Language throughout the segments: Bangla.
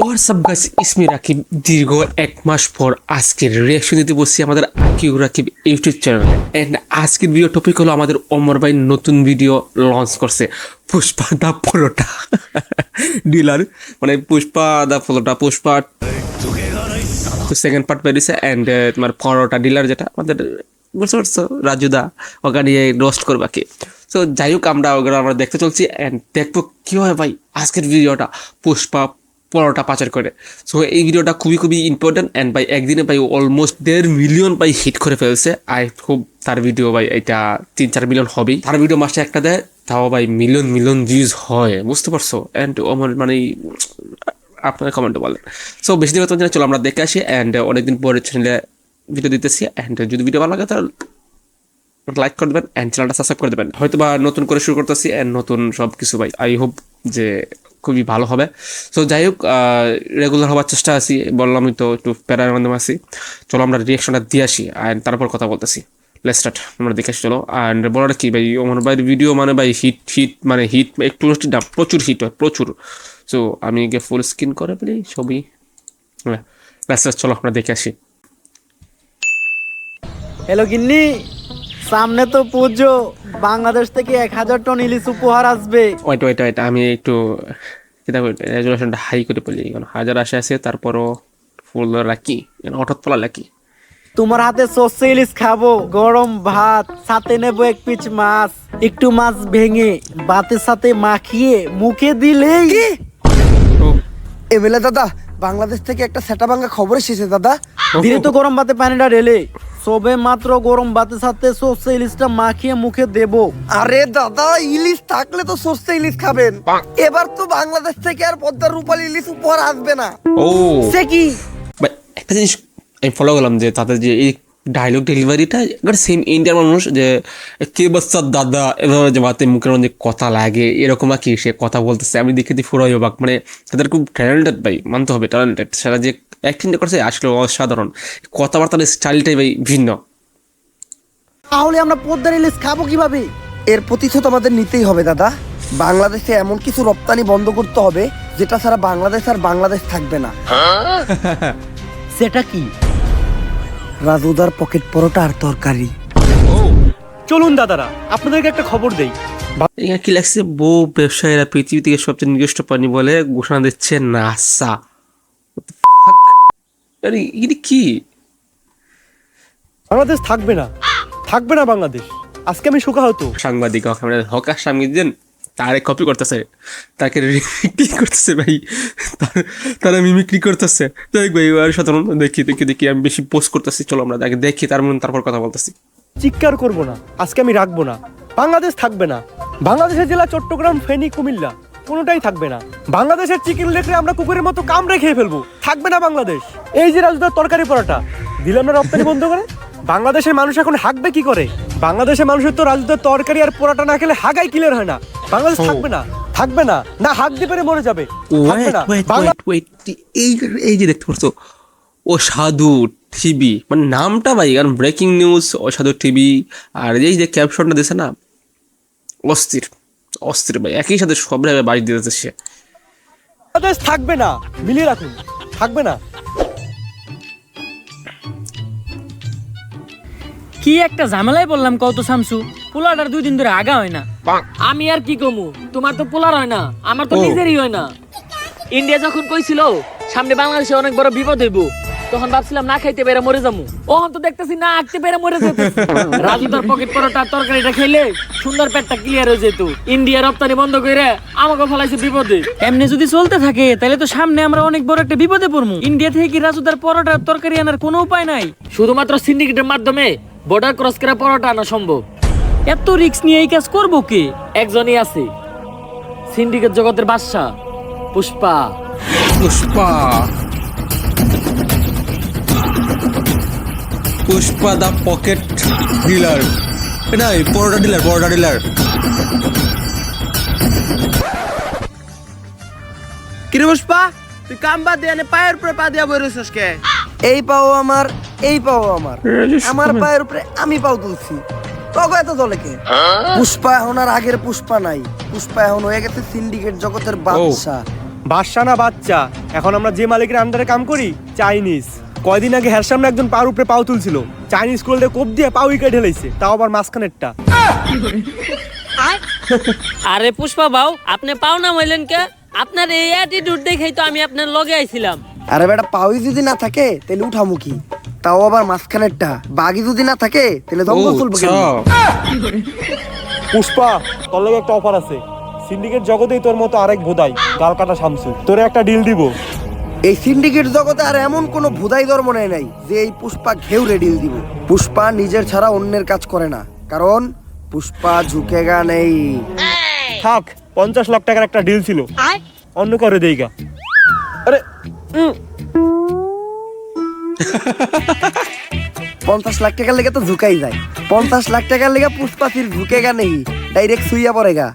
WhatsApp guys, ইসমি Rakib. দীর্ঘ এক মাস পর আজকের রিয়াকশন দিতে বসছি আমাদের আকিউ রাকিব ইউটিউব চ্যানেলে। এন্ড আজকের ভিডিও টপিক হলো আমাদের ওমর ভাই নতুন ভিডিও লঞ্চ করছে, পুষ্পা দা পরোটা ডিলার, মানে পুষ্পা দা পরোটা, পুষ্পা সেকেন্ড পার্ট বেরিয়েছে। অ্যান্ড তোমার পরোটা ডিলার যেটা আমাদের বুঝতে পারছো, রাজুদা ওকে নিয়ে রোস্ট করবা কি। সো যাই হোক, আমরা দেখতে চলছি অ্যান্ড দেখবো কী হয় ভাই আজকের ভিডিওটা পুষ্পা পরোটা পাচার করে। সো এই ভিডিওটা খুবই খুবই ইম্পর্টেন্ট অ্যান্ড ভাই একদিনে ভাই অলমোস্ট 1.5 মিলিয়ন ভাই হিট করে ফেলছে। আই হোপ তার ভিডিও ভাই এটা 3-4 মিলিয়ন হবেই। তার ভিডিও মাসে একটা দেয়, তাও ভাই মিলিয়ন মিলিয়ন ভিউজ হয়, বুঝতে পারছো। অ্যান্ড আমার মানে আপনার কমেন্টে বলেন। সো বেশি দিন জানি, চলো আমরা দেখে আসি। অ্যান্ড অনেকদিন পরে চ্যানেলে ভিডিও দিতেছি। অ্যান্ড যদি ভিডিও ভালো লাগে তাহলে লাইক করে দেবেন অ্যান্ড চ্যানেলটা সাবস্ক্রাইব করে দেবেন। হয়তো বা নতুন করে শুরু করতেছি অ্যান্ড নতুন সব কিছু ভাই আই হোপ যে খুবই ভালো হবে। সো যাই হোক, রেগুলার হওয়ার চেষ্টা আছি, বললামই তো একটু প্যারার মাধ্যমে আসি। চলো আমরা রিয়াকশনটা দিয়ে আসি অ্যান্ড তারপর কথা বলতেছি। লেটস স্টার্ট, আমরা দেখে আসি চলো। অ্যান্ড বলাটা কি ভাই, ওমর ভাইয়ের ভিডিও মানে ভাই হিট মানে হিট একটু না, প্রচুর হিট হয় প্রচুর। সো আমি গিয়ে ফুল স্ক্রিন করে ফেলি ছবি। লেটস স্টার্ট, চলো আমরা দেখে আসি। হ্যালো গিন্নি, সামনে তো পুজো, বাংলাদেশ থেকে 1000 টন ইলিশ উপহার আসবে। ওইটা আমি একটু চিন্তা করি, রেজুলেশনটা হাই করে বলি, কারণ 1000 আছে তারপরও ফুল রাখি, অটত পলা রাখি। তোমার হাতে সর্ষে ইলিশ খাবো, গরম ভাত, সাথে নেবো 1 পিস মাছ, একটু মাছ ভেঙে ভাতের সাথে মাখিয়ে মুখে দিলেই। এবেলা দাদা, বাংলাদেশ থেকে একটা সেটা ভাঙা খবর এসেছে দাদা। দিনে তো গরম ভাতে পানিটা ঢেলে সবে মাত্র গরম ভাতের সাথে সর্ষে ইলিশটা মাখিয়ে মুখে দেবো। আরে দাদা, ইলিশ থাকলে তো সস্তা ইলিশ খাবেন। এবার তো বাংলাদেশ থেকে আর পদ্মার রূপালী ইলিশ উপহার আসবে না। ও সে কি? ভাই একটা জিনিস আমি ফলো করলাম, যে তাদের যে এই ডায়লগ ডেলিভারিটা এবার সেম ইন্ডিয়ার মানুষ, যে কে বাচ্চার দাদা এভাবে যে বাতে মুখের মধ্যে কথা লাগে এরকম আর কি সে কথা বলতেছে। আমি দেখে দিই পুরোই অবাক, মানে তাদের খুব ট্যালেন্টেড ভাই, মানতে হবে ট্যালেন্টেড। সেটা যে অ্যাক্টিংটা করছে আসলে অসাধারণ, কথাবার্তার স্টাইলটাই ভাই ভিন্ন। তাহলে আমরা পদ্মার ইলিশ খাবো কিভাবে? এর প্রতিশোধ আমাদের নিতেই হবে দাদা। বাংলাদেশে এমন কিছু রপ্তানি বন্ধ করতে হবে যেটা ছাড়া বাংলাদেশ আর বাংলাদেশ থাকবে না। সেটা কি? রাজুদার পকেট পরোটা আর তরকারি। চলুন দাদারা, আপনাদেরকে একটা খবর দেই। এখানে কি লাগছে, বউ ব্যবসায়ীরা পৃথিবী থেকে সবচেয়ে নিকৃষ্ট প্রাণী বলে ঘোষণা দিচ্ছে নাসা। আরে এটা কি? বাংলাদেশ থাকবে না, থাকবে না বাংলাদেশ। আজকে আমি শোকা হতো। সাংবাদিক হকার সাংবাদিক তারে কপি করতেছে, তাকে মিমিক্রি করতেছে ভাই, তারা মিমিক্রি করতেছে। দেখ ভাই আর সাধারণ দেখি আমি বেশি পোস্ট করতেছি। চলো আমরা তাকে দেখি, তারপর কথা বলতেছি। চিৎকার করবো না, আজকে আমি রাখবো না। বাংলাদেশ থাকবে না। বাংলাদেশের জেলা চট্টগ্রাম, ফেনী, কুমিল্লা কোনোটাই থাকবে না। বাংলাদেশের চিকেন লেগরে আমরা কুকুরের মতো কামড়ে খেয়ে ফেলবো। থাকবে না বাংলাদেশ। এই যে রাজুদার তরকারি পরোটা দিলাম না রপ্তানি বন্ধ করে, বাংলাদেশের মানুষ এখন হাঁকবে কি করে? বাংলাদেশের মানুষের তো রাজুদার তরকারি আর পরোটা না খেলে হাগাই ক্লিয়ার হয় না। বাংলাদেশ থাকবে না, থাকবে না, না হাঁক দিয়ে পেরে মরে যাবে। থাকবে না। এই যে দেখতে পাচ্ছ অসাধু টিভি, মানে নামটা ভাই, কারণ ব্রেকিং নিউজ অসাধু টিভি। আর এই যে ক্যাপশনটা দিয়েছে না, অস্থির অস্থির ভাই, একই সাথে সব জায়গায় বাড়ি দিতেছে সে। বাংলাদেশ থাকবে না, মিলিয়ে রাখুন, থাকবে না। কি একটা ঝামেলায় বললাম কত শামসু, পোলাটার 2 দিন ধরে আগা হয় না। আমি আর কি কমু, তোমার তো পোলার হয় না, আমার তো নিজেরই হয় না। ইন্ডিয়া যখন কইছিল সামনে বাংলাদেশে অনেক বড় বিপদ হইব, তখন ভাবছিলাম না খাইতে পেরে মরে যাবো। ওহন তো দেখতেছি না আঁকতে পেরে মরে যেত। রাজু তার পকেট পরোটা তরকারিটা খাইলে সুন্দর পেটটা ক্লিয়ার হয়ে যেত। ইন্ডিয়া রপ্তানি বন্ধ করে আমাকে ফলাইছে বিপদে। এমনি যদি চলতে থাকে তাহলে তো সামনে আমরা অনেক বড় একটা বিপদে পড়বো। ইন্ডিয়া থেকে কি রাজুদার পরোটা তরকারি আনার কোনো উপায় নাই? শুধুমাত্র সিন্ডিকেটের মাধ্যমে বর্ডার ক্রস করে পরোটা আনা সম্ভব। এত রিস্ক নিয়ে এই কাজ করবো কে? একজনই আছে, সিন্ডিকেট জগতের বাদশা পুষ্পা। পুষ্পা দা পকেট ডিলার, এটা পরোটা ডিলার। কিরে পুষ্পা, তুই কাম বাদ দিয়ে পায়ের উপরে পা দিয়া বইরেছিস কে? এই পাও আমার, এই পাও আমার, আমার পায়ের উপরে আমি পাও তুলছি। তবে এত দলে কে? পুষ্পা এখন আর আগের পুষ্পা নাই। পুষ্পা এখন হয়ে গেছে সিন্ডিকেট জগতের বাদশা। বাদশা না বাচ্চা, এখন আমরা যে মালিকের আন্ডারে কাম করি চাইনিজ। কয়দিন আগে হ্যার সামনে একজন পার উপরে পাও তুলছিল, চাইনিজ করলে কোপ দিয়ে পাও উইকেট ঢেলাইছে, তাও আবার মাঝখানেরটা। আরে পুষ্পা বাউ, আপনি পাও না হইলেন কে? আপনার এই অ্যাটিটিউড দেখেই তো আমি আপনার লগে আইছিলাম। আরে বেটা পাউই যদি না থাকে তাহলে উঠামুখী, তাও আবার মাঝখানেরটা। বাঘি যদি না থাকে তাহলে দঙ্গল চলবে কেন? পুষ্পা, তোর লাগে একটা অফার আছে। সিন্ডিকেট জগতেই তোর মতো আরেক ভোদাই গাল কাটা শামসু, তোরে একটা ডিল দিব। এই সিন্ডিকেট জগতে আর এমন কোনো ভুদাই ধর্ম নাই যে এই পুষ্পা ঘেউরে ডিল দিব। পুষ্পা নিজের ছাড়া অন্যের কাজ করে না, কারণ পুষ্পা ঝুঁকেগা নেই। থাক, 50 লাখ টাকার একটা ডিল ছিল, অন্য করে দেইগা। আরে 50 লাখ টাকার লেগে তো ঝুঁকাই যায়। 50 লাখ টাকার লেগে পুষ্পা ফির ঝুঁকেগা নেই, ডাইরেক্ট সুইয়া পড়েগা।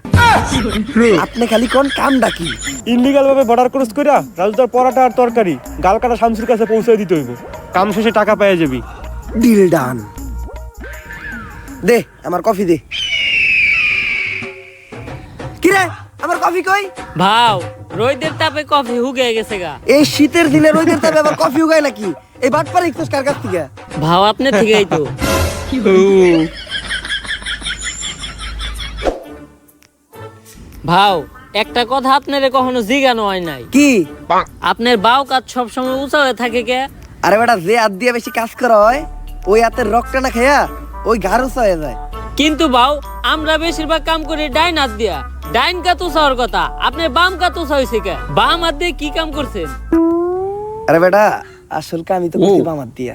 আপনি খালি কোন কাম ডাকি ইনলিগাল ভাবে বর্ডার ক্রস কইরা রাজুদার পরাটা আর তরকারি গাল কাটা শামসুর কাছে পৌঁছে দিতে হইব। কাম শেষে টাকা পেয়ে যাবি। Deal done. দে আমার কফি দে। কিরে আমার কফি কই? ভাও, রোদের তাপে কফি হুগে গেছে গা। এই শীতের দিনে রোদের তাপে আবার কফি উগায় নাকি? এই বাটপার ইকছস কার কাছ থেকে? ভাও আপনি ঠিকই তো। ভাও, একটা কথা আপনারে কখনো জিজ্ঞানো হয় নাই, কি? আপনার বাও কাজ সবসময় উঁচা হয়ে থাকে কে? আরে বেটা, যে হাত দিয়ে বেশি কাজ করা হয় ওই হাতের রক্তটা না খেয়া ওই ঘাড় উঁচা হয়ে যায়। কিন্তু বাও, আমরা বেশিরভাগ কাম করি ডাইন হাত দিয়া। ডাইন কাত উঁচা হওয়ার কথা, আপনার বাম কাত উঁচা হয়েছে কে? বাম হাত দিয়ে কি কাম করছেন? আরে বেটা, আসল আমি তো করছি বাম হাত দিয়া।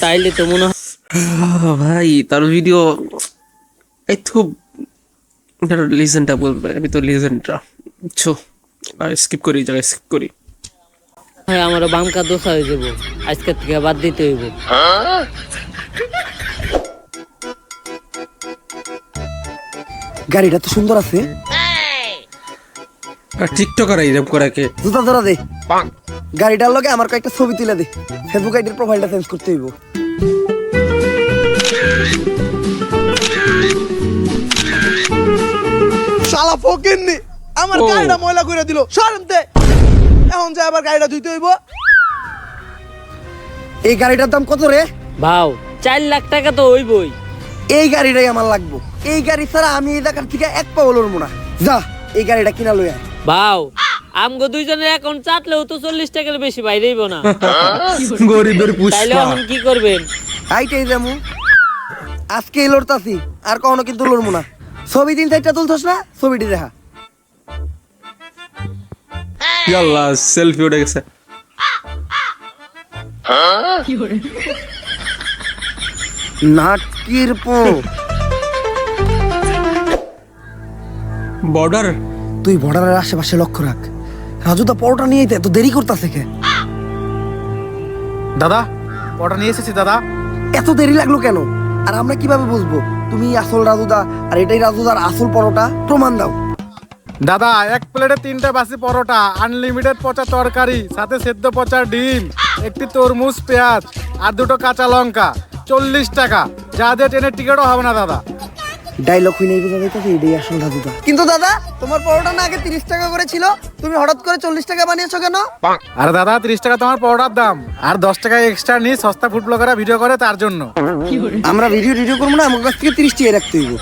তাইলে তো মনে হয় ভাই তার ভিডিও এই খুব লিজেন্ডটা বলবে, আমি তো লিজেন্ডটা ছো স্কিপ করি, জায়গায় স্কিপ করি। আমারও বাম কাত উঁচা হয়ে যাবো, আজকের থেকে বাদ দিতে হইব। গাড়িটা তো সুন্দর আছে। আর টিকটকার এরকম করাকে জুতা ধরা দে। গাড়িটার লগে আমার কয়েকটা ছবি তুলে দে, ফেসবুক আইডির প্রোফাইলটা চেঞ্জ করতে হইব। শালা ফকিন্নি আমার গাড়িটা ময়লা করে দিল, সরেনতে। এখন যে আবার গাড়িটা ধুইতে হইব। এই গাড়িটার দাম কত রে? ভাও, 4 লাখ টাকা তো হইবই। এই গাড়িটাই আমার লাগবো। এই গাড়ি ছাড়া আমি এই জায়গার থেকে এক পাও লড়বো না। যা এই গাড়িটা কিনা লই আয়। ভাও, আমগো দুইজনের অ্যাকাউন্ট চাটলেও তো 40 টাকার বেশি বাইরেইব না। গরিবের তাইলে পুষ্পা। এখন কি করবেন? আইটাই যামু, আজকেই লড়তাছি, আর কখনো কিন্তু লড়বো না। ছবি 3-4টা তুলছস না, ছবিটি দেখা। ইয়াল্লা সেলফি উঠে গেছে। নাটকির পো বর্ডার তুই বর্ডারের আশেপাশে লক্ষ্য রাখ। রাজু দা পরোটা নিয়ে এত দেরি করতেছে কে? দাদা অর্ডার নিয়ে এসেছি দাদা। এত দেরি লাগলো কেন? আর আমরা কিভাবে বুঝবো তুমি আসল রাজুদা আর এটাই রাজুদার আসল পরোটা? প্রমাণ দাও। দাদা এক প্লেটে 3টা বাসি পরোটা, আনলিমিটেড পচা তরকারি, সাথে সেদ্ধ পচা ডিম, একটি তরমুজ, পেঁয়াজ আর 2টো কাঁচা লঙ্কা, 40 টাকা। যা দিয়ে ট্রেনের টিকিটও হবে না দাদা। ডায়লগ হই নাই বোঝা যাইতেছে এটাই আসল রাজুদা। কিন্তু দাদা তোমার পরোটা না আগে 30 টাকা করে ছিল, তুমি হঠাৎ করে 40 টাকা বানিয়েছো কেন? আর দাদা 30 টাকা তোমার পরোটার দাম, আর 10 টাকা এক্সট্রা নিয়ে সস্তা ফুড ব্লগাররা ভিডিও করে তার জন্য। আমরা ভিডিও করবো না, আমার কাছ থেকে 30 টাকা রাখতে হইব।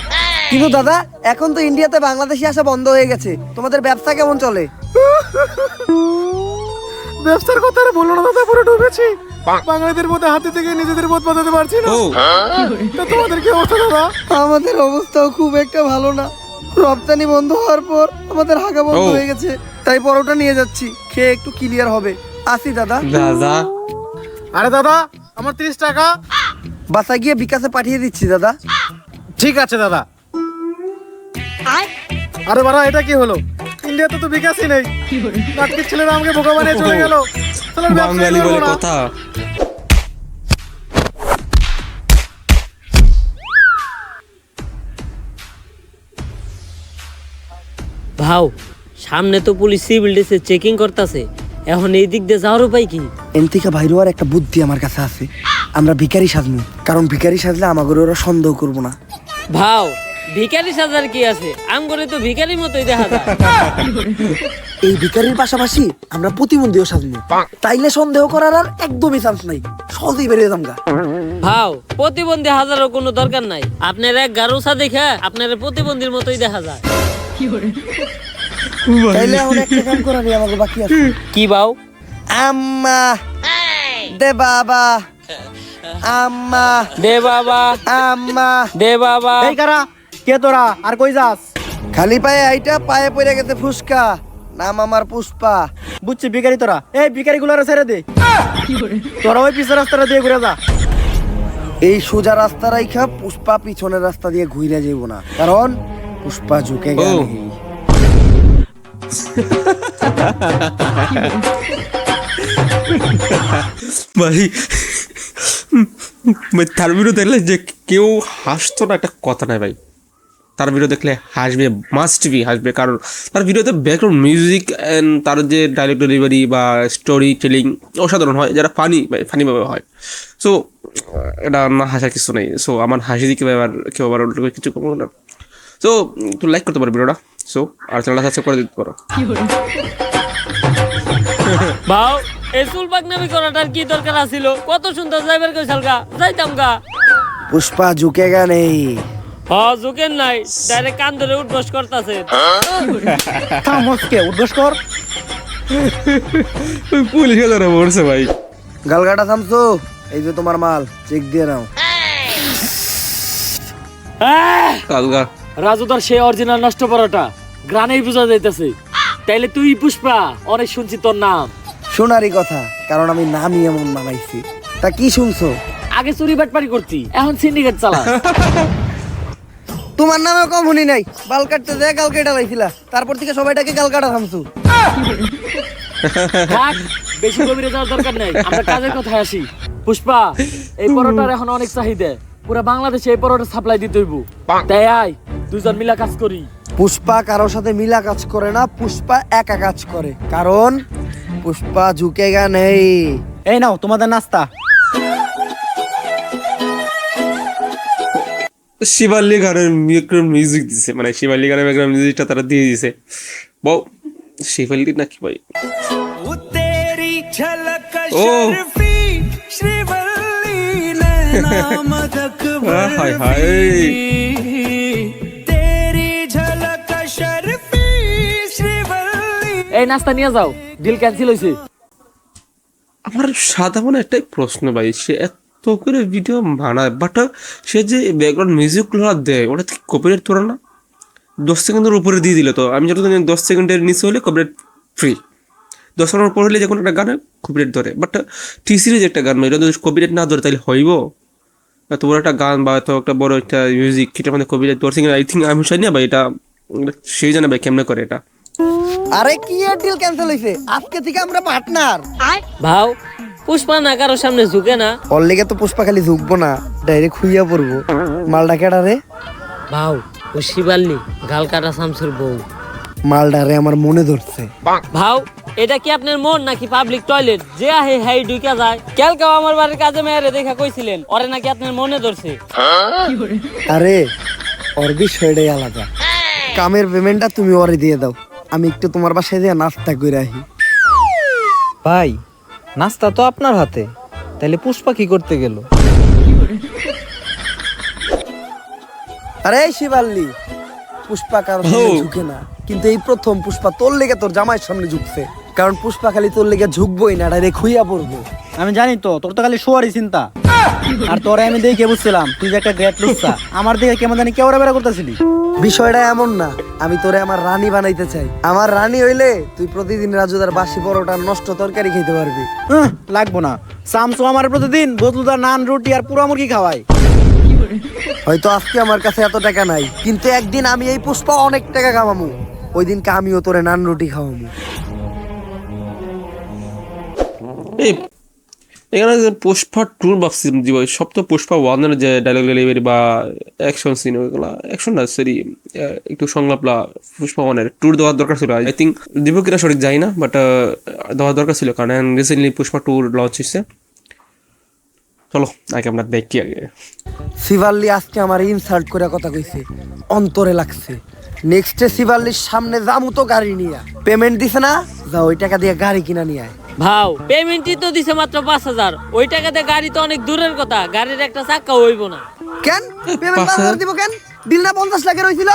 কিন্তু দাদা এখন তো ইন্ডিয়াতে বাংলাদেশি আসা বন্ধ হয়ে গেছে, তোমাদের ব্যবসা কেমন চলে? ব্যবসার কথা আর বলো না দাদা, পুরো ডুবেছি। বাঙালিদের মধ্যে হাতে থেকে নিজেদের পথ বাঁধাতে পারছি না। ও তো তোমাদের কি অবস্থা দাদা? আমাদের অবস্থাও খুব একটা ভালো না। রপ্তানি বন্ধ হওয়ার পর আমাদের হাগা বন্ধ ও। হয়ে গেছে, তাই পরোটা নিয়ে যাচ্ছি, খেয়ে একটু ক্লিয়ার হবে। আসি দাদা। দাদা আরে দাদা আমার 30 টাকা। বাসা গিয়ে বিকাশে পাঠিয়ে দিচ্ছি দাদা। ঠিক আছে দাদা। আরে বাড়া এটা কি হলো? ইন্ডিয়াতে তো বিকাশই নেই। নাটকের ছেলেরা আমাকে বোকা বানিয়ে চলে গেল। চলো ব্যবসাই বাঙালি করবো বলে না। কথা। ভাও, সামনে তো পুলিশ সিভিল ড্রেসে চেকিং করতেছে, এখন এই দিক দিয়ে যাওয়ার উপায় কি? এনথিকা ভাইরোয়ার একটা বুদ্ধি আমার কাছে আছে। আমরা ভিখারি সাজবো, কারণ ভিখারি সাজলে আমাদের ওরা সন্দেহ করবো না। ভাও, ভিখারি সাজার কি আছে, আম করে তো ভিখারির মতোই দেখা যায়। এই ভিখারির পাশাপাশি আমরা প্রতিবন্ধীও সাজবো, তাইলে সন্দেহ করার আর একদমই চান্স নাই, সহজেই বেরিয়ে যামগা। ভাও প্রতিবন্ধী হাজারও কোনো দরকার নাই, আপনার এক গারুসা দেখে আপনার প্রতিবন্ধীর মতোই দেখা যায়। তাইলে এখন একটা কাম করারই আমাকে বাকি আছে। কি বাউ? আম্মা দে বাবা, আম্মা দে বাবা, আম্মা দে বাবা। এই কারা, কে তোরা, আর কই যাস? খালি পায়ে আইটা পায়ে পড়ে গেছে ফুসকা, নাম আমার পুষ্পা। বুঝছি ভিখারি তোরা, এই ভিখারি গুলারে ছেড়ে দে, তোরা ওই পিছের রাস্তাটা দিয়ে ঘুরে যা। এই সোজা রাস্তা রাইখা পুষ্পা পিছনের রাস্তা দিয়ে ঘুরে যাইব না, কারণ পুষ্পা ঝুঁকে গেল। ভাই তার ভিডিও দেখলে যে কেউ হাসতো না একটা কথা নাই ভাই, তার ভিডিও দেখলে হাসবে, মাস্ট বি হাসবে, কারণ তার ভিডিওতে ব্যাকগ্রাউন্ড মিউজিক অ্যান্ড তার যে ডায়লগ ডেলিভারি বা স্টোরি টেলিং অসাধারণ হয়, যারা ফানিভাবে হয়। সো এটা না হাসার কিছু নেই। সো আমার হাসি দিকে আবার কেউ আবার কিছু কমো না। সো একটু লাইক করতে পারো ভিডিওটা, সো আর চ্যানেলটা সাবস্ক্রাইব করে দিতে পারো। ভাও এই চুল পাকনামি করাটার কি দরকার আছিল? কত সুন্দর যাইবার কইছাল গা, যাইতাম গা। পুষ্পা ঝুঁকে গা নেই। ঝুঁকেন নাই, ডাইরেক্ট কান ধরে উঠবস করতেছে। থামসকে উদ্বোস কর। পুলিশ ধরে পড়ছে ভাই। গালগাটা থামছো, এই যে তোমার মাল, চেক দিয়ে নাও। কালগা রাজুদার সেই অরিজিনাল নষ্ট পরোটা গ্রানেই বোঝা যাইতেছে। তাইলে তুই পুষ্পা, অনেক শুনছি তোর নাম। শোনারই কথা, কারণ আমি নামই এমন বানাইছি। তা কি শুনছো? আগে চুরি বাটপারি করতি, এখন সিন্ডিকেট চালা। তোমার নামে কম শুনি নাই, বাল কাটতে যায় গাল কেটে লাইছিলা, তারপর থেকে সবাইটাকে গাল কাটা থামছো। থাক, বেশি গভীরে যাওয়ার দরকার নাই, আমরা কাজের কথায় আসি। পুষ্পা, এই পরোটার এখন অনেক চাহিদা, পুরো বাংলাদেশে এই পরোটা সাপ্লাই দিতে হইব। তাই আয় দুজন মিলা কাজ করি। পুষ্পা কারোর সাথে মিলা কাজ করে না, পুষ্পা একা কাজ করে, কারণ পুষ্পা ঝুঁকে গা নেই। এই নাও তোমাদের নাস্তা। শিবালি গানের মিউজিক দিছে, মানে শিবালি গানের ব্যাকগ্রাউন্ড মিউজিকটা তারা দিয়ে দিছে। বউ শিবালি নাকি ভাই? ও হাই হাই, এই নাস্তা নিয়ে যাও, ডিল ক্যান্সেল হইছে। আমার সাধারণ একটাই প্রশ্ন ভাই, সে এত করে ভিডিও বানায়, বাট সে যে ব্যাকগ্রাউন্ড মিউজিকগুলো দেয় ওটা থেকে কপিরাইট ধরে না? 10 সেকেন্ডের উপরে দিয়ে দিলে তো, আমি যত জানি 10 সেকেন্ডের নিচে হলে কপিরাইট ফ্রি, 10 সেকেন্ডের উপর হলে যে কোনো একটা গানে কপিরাইট ধরে। বাট টি সিরিজ একটা গান, এটা যদি কপিরাইট না ধরে তাহলে হইব? এত বড় একটা গান বা এত একটা বড় একটা মিউজিক, এটার মধ্যে কপিরাইট ধরছে কিনা আই থিঙ্ক আমি চাই না ভাই, এটা সেই জানে ভাই কেমনে করে এটা। আরে কি এর ডিল ক্যান্সেল হইছে? আজকে থেকে আমরা পার্টনার। ভাও পুষ্পা না কারো সামনে ঝুঁকে না। ওর লেগে তো পুষ্পা খালি ঝুঁকবো না, ডাইরেক্ট খুইয়া পড়বো। মালটা কেডা রে? ভাও ও শিবাল্লি, গাল কাটা শামসুর বউ। মালডারে আমার মনে ধরছে। ভাও এটা কি আপনার মন নাকি পাবলিক টয়লেট? যে আহে হাই ঢুকা যায়। কালকেও আমার বাড়ির কাজে মেয়েরে দেখা কইছিলেন, ওরে নাকি আপনার মনে ধরছে। আরে ওর বিষয়টাই আলাদা, কামের পেমেন্টটা তুমি ওরে দিয়ে দাও, আমি একটু তোমার বাসায় দিয়ে নাস্তা করে আহি। ভাই নাস্তা তো আপনার হাতে, তাহলে পুষ্পা কি করতে গেল? আরে শিবাল্লি, পুষ্পা কারোর সামনে ঝুঁকে না, কিন্তু এই প্রথম পুষ্পা তোর লেগে তোর জামাইয়ের সামনে ঝুঁকছে, কারণ পুষ্পা খালি তোর লেগে ঝুঁকবোই না, ডাইরেক্ট খুইয়া পড়বো। আমি জানি তো, তোর তো খালি শোয়ারই চিন্তা। আর তোরে আমি দেখে বুঝছিলাম তুই যে একটা গ্রেট লুচ্চা, আমার দিকে কেমন জানি কেওড়া বেড়া করতেছিলি। বিষয়টা এমন না, আমি তোরে আমার রানী বানাইতে চাই। আমার রানী হইলে তুই প্রতিদিন রাজুদার বাসি পরোটা নষ্ট তরকারি খেতে পারবি। লাগবো না, সামসু আমার প্রতিদিন বদলুদার নান রুটি আর পুরা মুরগি খাওয়াই। হয়তো আজকে আমার কাছে এত টাকা নাই, কিন্তু একদিন আমি এই পুষ্পা অনেক টাকা কামামু, ওই দিনকে আমিও তোরে নান রুটি খাওয়ামু। এই এখানে যে পুষ্পা 2 ভাবছি দিব, সব তো পুষ্পা 1 যে ডায়লগ ডেলিভারি বা অ্যাকশন সিন, ওইগুলো অ্যাকশন না সরি একটু সংলাপলা পুষ্পা 1 ট্যুর দেওয়ার দরকার ছিল। আই থিঙ্ক দিব কিনা সঠিক যাই না, বাট দেওয়ার দরকার ছিল, কারণ রিসেন্টলি পুষ্পা 2 লঞ্চ হয়েছে। চলো আগে আমরা দেখি আগে। শিবাল্লি আজকে আমার ইনসাল্ট করে কথা কইছে, অন্তরে লাগছে। নেক্সটে শিবাল্লির সামনে যামু তো গাড়ি নিয়ে, পেমেন্ট দিছে না, যা ওই টাকা দিয়ে গাড়ি কিনা নিয়ে আয়। ভাও পেমেন্টই তো দিছে মাত্র 5,000, ওই টাকাতে গাড়ি তো অনেক দূরের কথা, গাড়ির একটা চাক্কা হইব না। কেন পেমেন্ট 5,000 দিব কেন? দিল না 50 লাখের হইছিল?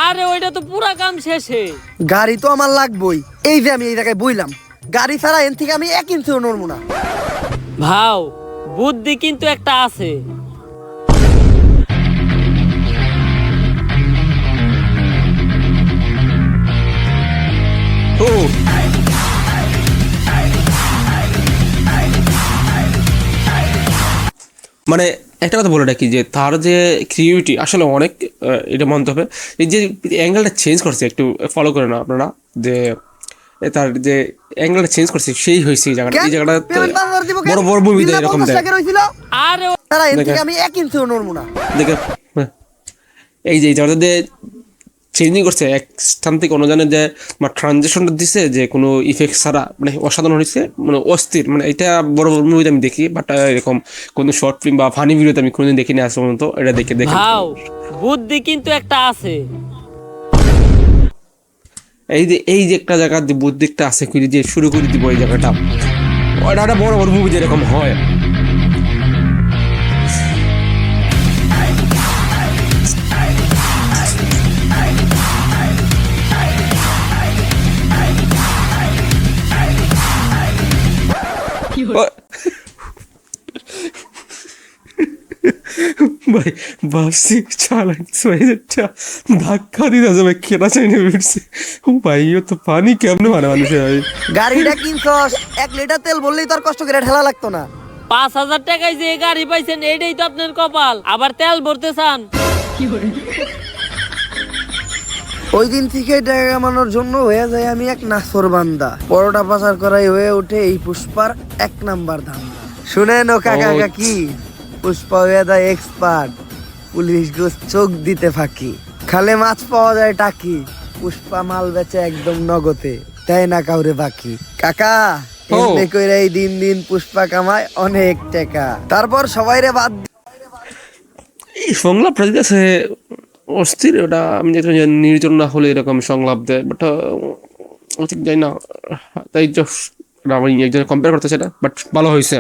আরে ওইটা তো পুরা কাম শেষে। গাড়ি তো আমার লাগবই, এই যে আমি এই জায়গায় বইলাম, গাড়ি ছাড়া এন থেকে আমি 1 ইঞ্চিও নড়বো না। ভাও বুদ্ধি কিন্তু একটা আছে। ও মানে একটা কথা বলে রাখি যে তার যে ক্রিয়েটিভিটি আসলে অনেক, এটা মানতে হবে। এই যে অ্যাঙ্গেলটা চেঞ্জ করছে, একটু ফলো করে না আপনারা, যে তার যে অ্যাঙ্গেলটা চেঞ্জ করছে সেই হয়েছে এই জায়গাটা। এই জায়গাটা পেমেন্ট 5,000 দিব কেন? বড় বড় মুভি দিল না এরকম 50 দেয়। লাখের হইছিল? আরে তারা এন থেকে আমি 1 ইঞ্চিও নড়বো না। দেখে এই যে জায়গাটাতে চেঞ্জিং করছে এক স্থান থেকে অন্য জানে, যে ট্রানজেকশনটা দিছে যে কোনো ইফেক্ট ছাড়া, মানে অসাধারণ হয়েছে, মানে অস্থির। মানে এটা বড় বড় মুভিতে আমি দেখি, বাট এরকম কোনো শর্ট ফিল্ম বা ফানি ভিডিওতে আমি কোনোদিন দেখিনি আজ পর্যন্ত। এটা দেখে দেখে ভাও বুদ্ধি কিন্তু একটা আছে। এই যে একটা জায়গা বুদ্ধিকটা আছে, কি যে শুরু করে দিব এই জায়গাটা, ওটা একটা বড় বড় মুভি যেরকম হয়। ভাই ভাবছি চালাইটা ধাক্কা দিতে যাবে, খেলা চাই না ফিরছে। ভাই ও তো পানি কেমনে মানে মানুষের ভাই। গাড়িটা কিনছস, 1 লিটার তেল বললেই তোর কষ্ট করে ঠেলা লাগতো না। 5,000 টাকায় যে গাড়ি পাইছেন এটাই তো আপনার কপাল, আবার তেল ভরতে চান। ওই দিন থেকে টাকা কামানোর জন্য হয়ে যায় আমি এক নাসর বান্দা। পরোটা পাচার করাই হয়ে ওঠে এই পুষ্পার 1 নাম্বার ধান্দা। শুনেন ও কাকা কাকি, পুষ্পা হয়ে যায় এক্সপার্ট, পুলিশ গোস চোখ দিতে ফাঁকি, খালে মাছ পাওয়া যায় টাকি, পুষ্পা মাল বেচে একদম নগদে, তাই না কাউরে বাকি। কাকা এমনি কইরা এই দিন দিন পুষ্পা কামায় অনেক টাকা, তারপর সবাইরে বাদ। এই সংলাপটা দিতেছে অস্থির। ওটা আমি দেখলাম যে নির্জন না হলে এরকম সংলাপ দেয়, বাট ঠিক যাই না, তাই আমি একজন কম্পেয়ার করতেছে না, বাট ভালো হয়েছে।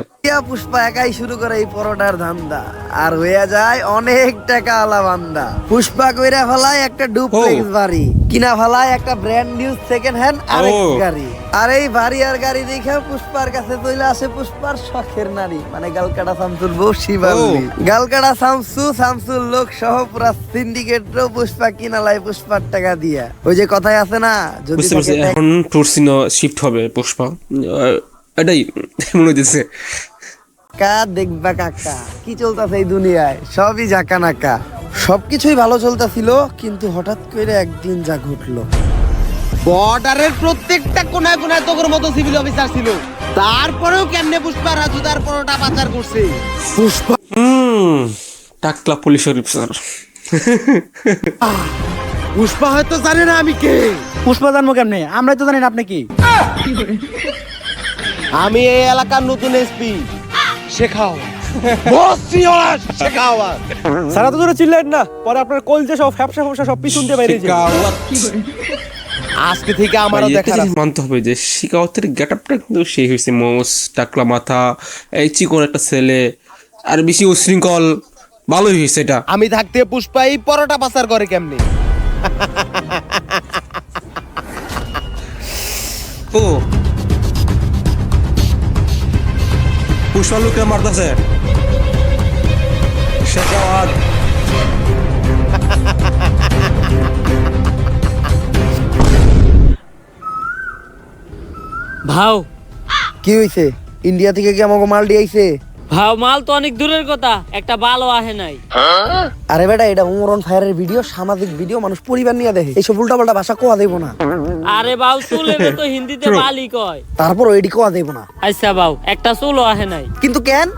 পুষ্পা একাই শুরু করে এই পরোটার ধান্দা, আর হয়ে যায় অনেক টাকা আলা বান্দা। পুষ্পা কইরা ফেলায় একটা ডুপ্লেক্স বাড়ি, কিনা ফেলায় একটা ব্র্যান্ড নিউ সেকেন্ড হ্যান্ড আরেক গাড়ি। আর এই বাড়ি আর গাড়ি দেখে পুষ্পার কাছে চলে আসে পুষ্পার শখের নারী, মানে গালকাটা শামসুর বউ শিবাল্লি। গালকাটা শামসুর লোক সহ পুরা সিন্ডিকেটও পুষ্পা কিনালায় পুষ্পার টাকা দিয়া। ওই যে কথাই আছে না, যদি বুঝতে পারছি এখন টুরসিনো শিফট হবে পুষ্পা, এটাই মনে হইতেছে। কা দেখবা কাকা কি চলতেছে এই দুনিয়ায়, সবই জাকা নাকা। সবকিছুই ভালো চলতেছিল, কিন্তু হঠাৎ করে একদিন যা ঘটলো। বর্ডারের প্রত্যেকটা কোনায় কোনায় তোর মতো সিভিল অফিসার ছিল, তারপরেও কেমনে পুষ্পা রাজুদার পরোটা পাচার করছে। পুষ্পা টাকলা পুলিশ অফিসার। পুষ্পা হয়তো জানে না আমি কে। পুষ্পা জানবো কেমনে, আমরাই তো জানি না আপনি কি। আমি এই এলাকার নতুন এসপি, শেখাও সারা তো জোরে চিল্লেন না, পরে আপনার কলজে সব ফ্যাপসা ফ্যাপসা সব পিছন দিয়ে বাইরে যায়। আজকে থেকে আমারও একটা দেখা। জিনিস মানতে হবে যে শিকাওয়াতের গেট আপটা কিন্তু সেই হয়েছে, মোস টাকলা মাথা, এই চিকন একটা ছেলে, আর বেশি উশৃঙ্খল, ভালোই হয়েছে এটা। আমি থাকতে পুষ্পা এই পরোটা পাচার করে কেমনে? ও পুষ্পা লোকে মারতেছে শেখাওয়াত। ভাও কি হইছে? ইন্ডিয়া থেকে কি আমাকে মাল দিয়েছে? ভাও মাল তো অনেক দূরের কথা, একটা ভালো আহে নাই। আরে বেটা, এটা উমরন ফায়ারের ভিডিও, সামাজিক ভিডিও, মানুষ পরিবার নিয়ে দেখে, এইসব উল্টাপাল্টা ভাষা কোয়া দেব না। আরে বাউ চুলে তো হিন্দিতে বালি কয়, তারপর এডি কোয়া দেব না। আচ্ছা বাউ একটা চুলও আহে নাই। কিন্তু কেন?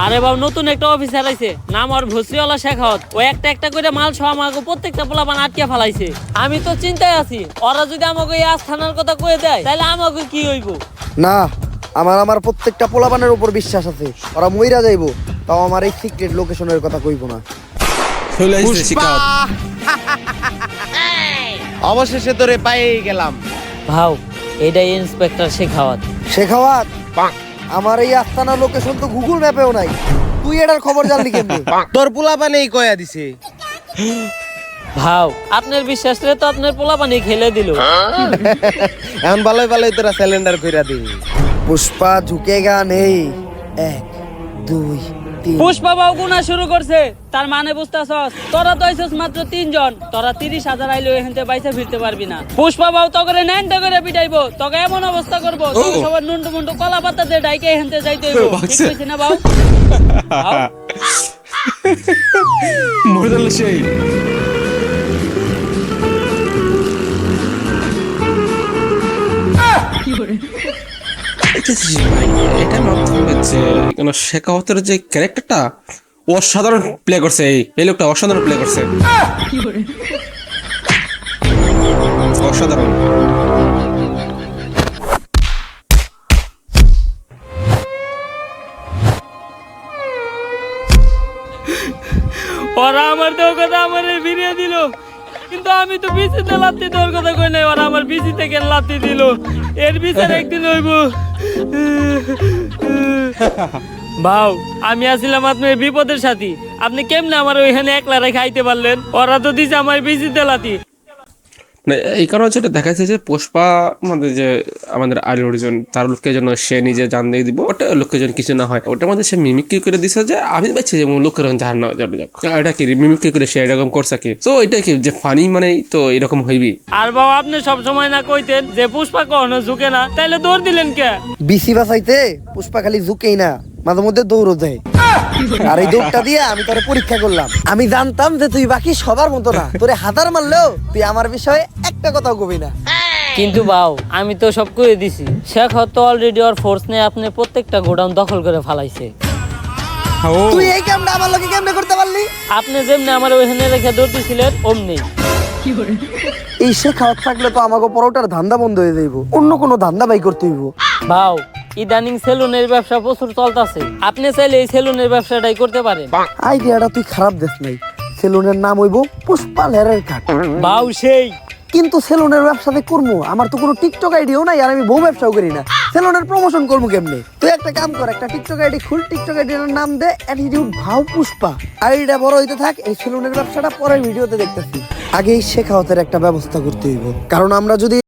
আরে বাবু নতুন একটা অফিসার আইছে, নাম আর ভসরিওয়ালা শেখাওয়াত। ও একটা একটা করে মাল সহ আমাকে প্রত্যেকটা পোলাপান আটকে ফেলাইছে। আমি তো চিন্তায় আছি, ওরা যদি আমাকে এই আস্থানার কথা কয়ে দেয় তাহলে আমাকে কি হইব। না, আমার প্রত্যেকটা পোলাপানের উপর বিশ্বাস আছে, ওরা মইরা যাইবো, তাও আমার এই সিক্রেট লোকেশনের কথা কইব না। চলে আসছে শিকার। অবশেষে তোরে পাইয়ে গেলাম। ভাও এটাই ইন্সপেক্টর শেখাওয়াত। শেখাওয়াত, আমার এই আস্তানা লোকেশন তো গুগল ম্যাপেও নাই, তুই এটার খবর জানলি কেমনে? তোর পোলাপানেই কয়া দিছে। ভাও আপনার বিশ্বাস রে তো আপনার পোলাপানি খেলে দিল। এখন ভালোই ভালোই তোরা সিলিন্ডার কইরা দি। পুষ্পা ঝুঁকেগা নেই, 1 2 3। পুষ্পা বাবু গুনা শুরু করছে, তার মানে বুঝতাছস তোরা তো আইছস মাত্র 3 জন, তোরা 30,000 আইলো এখানতে বাইসা ফিরতে পারবি না। পুষ্পা বাবু তগরে ন্যাংটা করে পিটাইবো, তোকে এমন অবস্থা করবো তোকে সবার নুন্টু মুন্টু কলা পাতা দিয়ে ডাইকে এখানতে যাইতে হইব। ঠিক কইছি না বাবু? মরদাল সেই এটা মাধ্যমে যে কেন শেখাওয়াতের যে ক্যারেক্টারটা অসাধারণ প্লে করছে, এই লোকটা অসাধারণ প্লে করছে, অসাধারণ। ওরা আমার তো কথা আমার ফিরিয়ে দিল, কিন্তু আমি তো বিচিতে লাত্তি তোর কথা কই নাই, ওরা আমার বিচি থেকে লাত্তি দিল। এর বিচার একদিন হইব। ভাও আমি আসছিলাম আপনার বিপদের সাথী, আপনি কেমনে আমার ওইখানে একলা রেখে আইতে পারলেন? ওরা তো দিছে আমার বিচিতে লাত্তি। মানে এই কারণে যেটা দেখাচ্ছে যে পুষ্পা আমাদের যে আমাদের আলী অর্জুন তার লোকের জন্য সে নিজে জান দিয়ে দিব, ওটা লোকের জন্য কিছু না হয়, ওটার মধ্যে সে মিমিক্রি করে দিছে যে আমি পাচ্ছি যে লোকের জান না এটা কি মিমিক্রি করে সে এরকম করছে কি। তো এটা কি যে ফানি মানে তো এরকম হইবি। আর বাবা আপনি সব সময় না কইতেন যে পুষ্পা কখনো ঝুঁকে না, তাইলে দৌড় দিলেন কে? বিসি বাসাইতে পুষ্পা খালি ঝুঁকেই না, মাঝে মধ্যে দৌড়ও দেয়। আর এই দৌড়টা দিয়ে আমি তোরে পরীক্ষা করলাম। আমি জানতাম যে তুই বাকি সবার মতো না, তোরে হাতার মারলেও তুই আমার বিষয়ে একটা কথাও কবি না। কিন্তু বাও আমি তো সব করে দিছি, শেখাওয়াত তো অলরেডি ওর ফোর্স নিয়ে আপনি প্রত্যেকটা গোডাউন দখল করে ফেলাইছে। তুই এই কামটা আমার লোকে কেমনে করতে পারলি? আপনি যেমনি আমার ওইখানে রেখে দৌড়তেছিলেন অমনি। এই শেখাওয়াত থাকলে তো আমাকে পরোটার ধান্দা বন্ধ হয়ে যাইব, অন্য কোনো ধান্দা বাই করতে হইব। ভাও ইদানিং সেলুনের ব্যবসা প্রচুর চলতেছে, আপনি চাইলে এই সেলুনের ব্যবসাটাই করতে পারেন। আইডিয়াটা তুই খারাপ দেখ নাই, সেলুনের নাম হইব পুষ্পা লেয়ারের কাট। ভাও সেই কিন্তু সেলুনের ব্যবসাতে করবো, আমার তো কোনো টিকটক আইডিও নাই, আর আমি বউ ব্যবসাও করি না, সেলুনের প্রমোশন করবো কেমনে? তুই একটা কাম কর, একটা টিকটক আইডি খুল, টিকটক আইডির নাম দে অ্যাটিটিউড ভাও পুষ্পা। আইডিটা বড় হইতে থাক, এই সেলুনের ব্যবসাটা পরের ভিডিওতে দেখতেছি। আগে এই শেখাওয়াতের একটা ব্যবস্থা করতে হইব, কারণ আমরা যদি